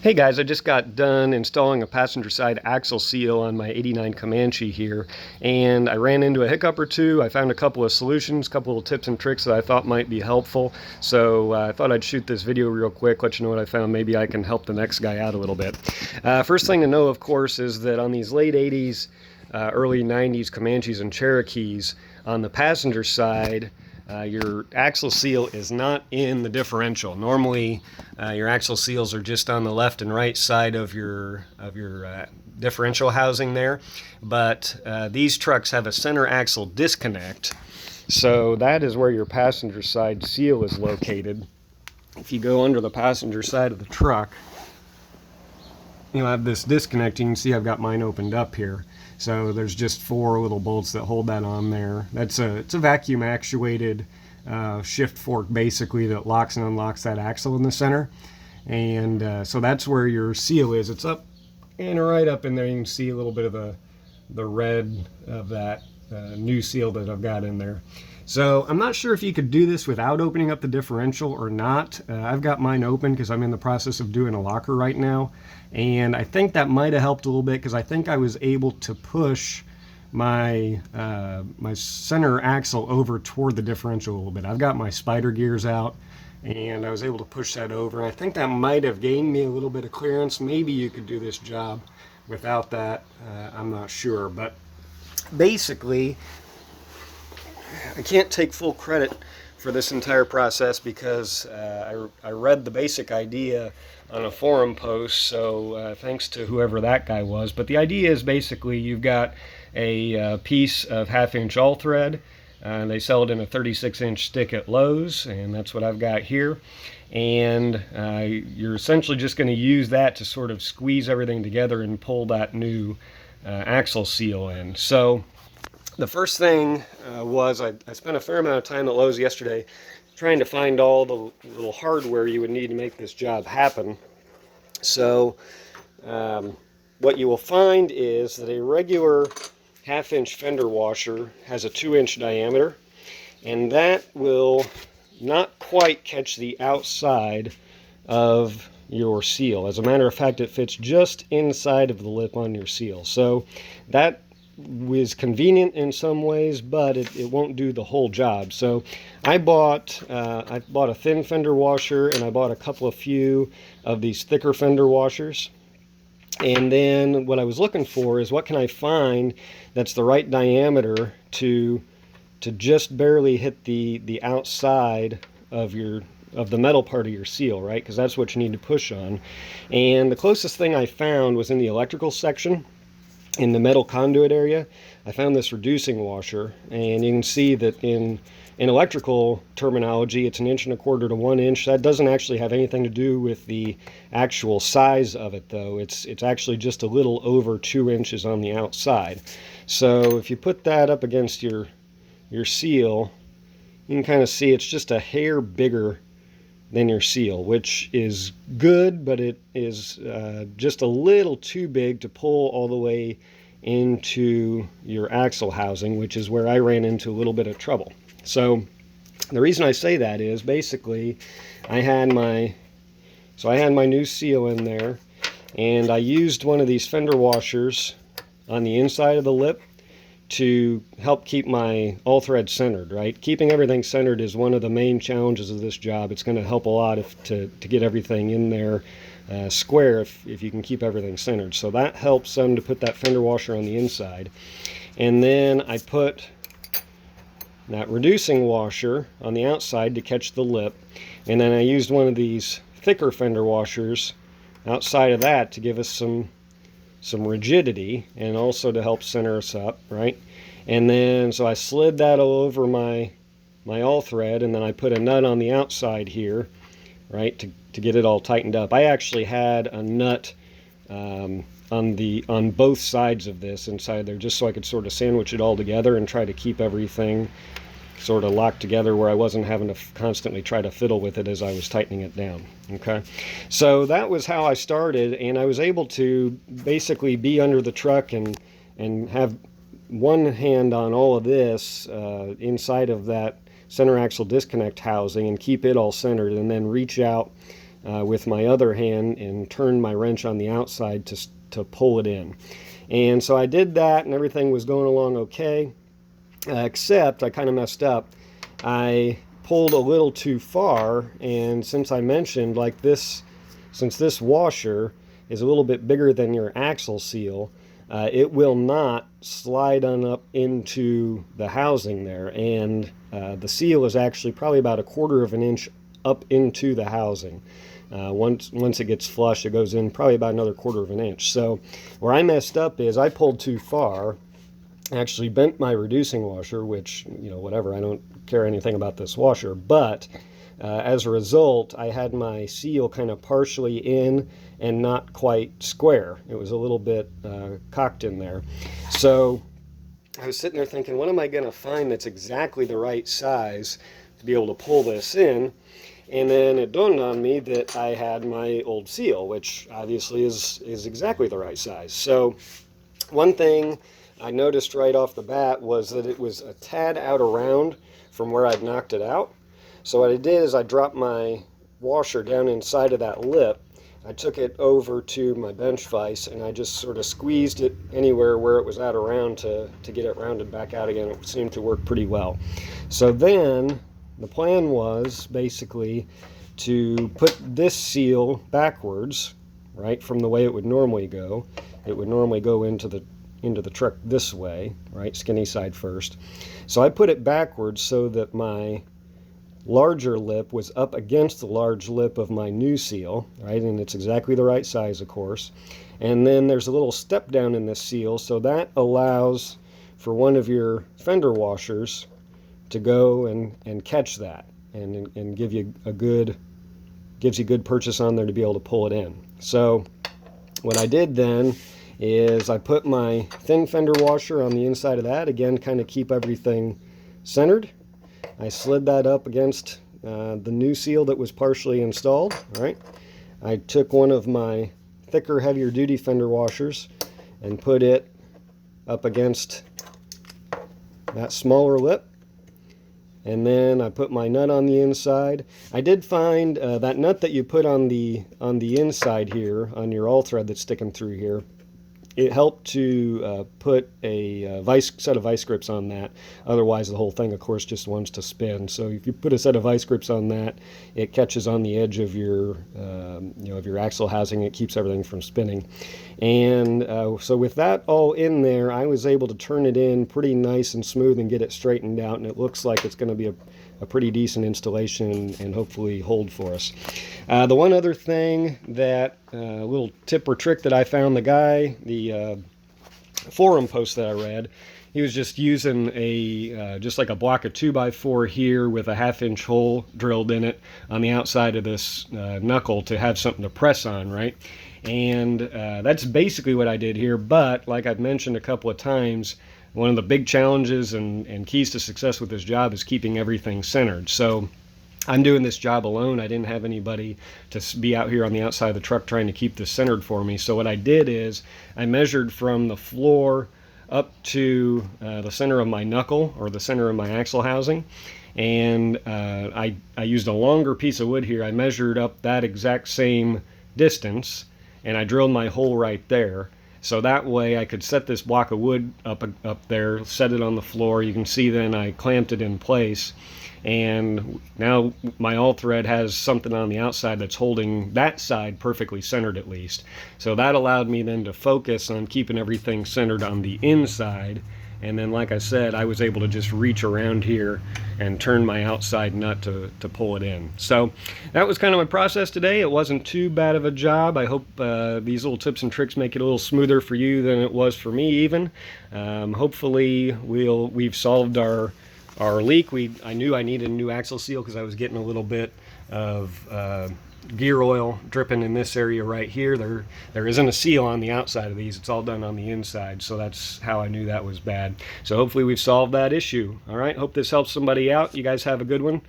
Hey guys, I just got done installing a passenger side axle seal on my '89 Comanche here, and I ran into a hiccup or two. I found a couple of solutions, a couple of tips and tricks that I thought might be helpful. So I thought I'd shoot this video real quick, let you know what I found. Maybe I can help the next guy out a little bit. First thing to know, of course, is that on these late '80s, early '90s Comanches and Cherokees, on the passenger side, your axle seal is not in the differential. Normally, your axle seals are just on the left and right side of your differential housing there, but these trucks have a center axle disconnect, so that is where your passenger side seal is located. If you go under the passenger side of the truck, you'll have this disconnect. You can see I've got mine opened up here. So there's just 4 little bolts that hold that on there. It's a vacuum actuated shift fork basically that locks and unlocks that axle in the center. And so that's where your seal is. It's up and right up in there. You can see a little bit of the red of that new seal that I've got in there. So I'm not sure if you could do this without opening up the differential or not. I've got mine open because I'm in the process of doing a locker right now. And I think that might have helped a little bit because I think I was able to push my my center axle over toward the differential a little bit. I've got my spider gears out and I was able to push that over. And I think that might have gained me a little bit of clearance. Maybe you could do this job without that. I'm not sure. But basically, I can't take full credit for this entire process because I read the basic idea on a forum post, so thanks to whoever that guy was. But the idea is basically you've got a piece of 1/2-inch all thread. They sell it in a 36-inch stick at Lowe's, and that's what I've got here. And you're essentially just going to use that to sort of squeeze everything together and pull that new axle seal in. So the first thing was I spent a fair amount of time at Lowe's yesterday trying to find all the little hardware you would need to make this job happen. So what you will find is that a regular 1/2-inch fender washer has a 2-inch diameter, and that will not quite catch the outside of your seal. As a matter of fact, it fits just inside of the lip on your seal. So that is convenient in some ways, but it won't do the whole job. So I bought a thin fender washer, and I bought a couple of few of these thicker fender washers. And then what I was looking for is what can I find that's the right diameter to just barely hit the outside of the metal part of your seal, right? Because that's what you need to push on. And the closest thing I found was in the electrical section. In the metal conduit area, I found this reducing washer, and you can see that in electrical terminology, it's 1 1/4 to 1 inch. That doesn't actually have anything to do with the actual size of it, though. It's actually just a little over 2 inches on the outside. So if you put that up against your seal, you can kind of see it's just a hair bigger than your seal, which is good, but it is just a little too big to pull all the way into your axle housing, which is where I ran into a little bit of trouble. So the reason I say that is basically I had my new seal in there, and I used one of these fender washers on the inside of the lip to help keep my all thread centered, right? Keeping everything centered is one of the main challenges of this job. It's going to help a lot to get everything in there square if you can keep everything centered. So that helps some to put that fender washer on the inside. And then I put that reducing washer on the outside to catch the lip. And then I used one of these thicker fender washers outside of that to give us some rigidity and also to help center us up, right? And then so I slid that all over my all thread, and then I put a nut on the outside here, right, to get it all tightened up. I actually had a nut on both sides of this inside there, just so I could sort of sandwich it all together and try to keep everything sort of locked together where I wasn't having to constantly try to fiddle with it as I was tightening it down. Okay, so that was how I started, and I was able to basically be under the truck and have one hand on all of this inside of that center axle disconnect housing and keep it all centered, and then reach out with my other hand and turn my wrench on the outside to pull it in. And so I did that, and everything was going along okay, except I kind of messed up. I pulled a little too far, and since I mentioned, like this, since this washer is a little bit bigger than your axle seal, it will not slide on up into the housing there, and the seal is actually probably about 1/4 of an inch up into the housing. Once it gets flush, it goes in probably about another 1/4 of an inch. So where I messed up is I pulled too far, actually bent my reducing washer, which, you know, whatever, I don't care anything about this washer, but as a result, I had my seal kind of partially in and not quite square. It was a little bit cocked in there. So I was sitting there thinking, what am I going to find that's exactly the right size to be able to pull this in? And then it dawned on me that I had my old seal, which obviously is exactly the right size. So one thing I noticed right off the bat was that it was a tad out around from where I'd knocked it out. So what I did is I dropped my washer down inside of that lip. I took it over to my bench vise and I just sort of squeezed it anywhere where it was at around to get it rounded back out again. It seemed to work pretty well. So then the plan was basically to put this seal backwards, right, from the way it would normally go. It would normally go into the truck this way, right, skinny side first. So I put it backwards so that my larger lip was up against the large lip of my new seal, right, and it's exactly the right size, of course. And then there's a little step down in this seal, so that allows for one of your fender washers to go and catch that and give you gives you good purchase on there to be able to pull it in. So what I did then is I put my thin fender washer on the inside of that, again, kind of keep everything centered. I slid that up against the new seal that was partially installed, right? I took one of my thicker, heavier duty fender washers and put it up against that smaller lip. And then I put my nut on the inside. I did find that nut that you put on the inside here, on your all thread that's sticking through here, it helped to put a set of vice grips on that. Otherwise, the whole thing, of course, just wants to spin. So if you put a set of vice grips on that, it catches on the edge of your, of your axle housing. It keeps everything from spinning. And so with that all in there, I was able to turn it in pretty nice and smooth and get it straightened out. And it looks like it's going to be a pretty decent installation and hopefully hold for us. The one other thing that little tip or trick that I found, the forum post that I read, he was just using just like a block of 2x4 here with a 1/2 inch hole drilled in it on the outside of this knuckle to have something to press on, right? And that's basically what I did here, but like I've mentioned a couple of times, one of the big challenges and keys to success with this job is keeping everything centered. So I'm doing this job alone. I didn't have anybody to be out here on the outside of the truck trying to keep this centered for me. So what I did is I measured from the floor up to the center of my knuckle, or the center of my axle housing, and I used a longer piece of wood here. I measured up that exact same distance and I drilled my hole right there. So that way I could set this block of wood up there, set it on the floor. You can see then I clamped it in place. And now my all thread has something on the outside that's holding that side perfectly centered at least. So that allowed me then to focus on keeping everything centered on the inside. And then, like I said, I was able to just reach around here and turn my outside nut to pull it in. So that was kind of my process today. It wasn't too bad of a job. I hope these little tips and tricks make it a little smoother for you than it was for me even. Hopefully we've solved our leak. I knew I needed a new axle seal because I was getting a little bit of gear oil dripping in this area right here. There isn't a seal on the outside of these. It's all done on the inside, so that's how I knew that was bad. So hopefully we've solved that issue. All right, hope this helps somebody out. You guys have a good one,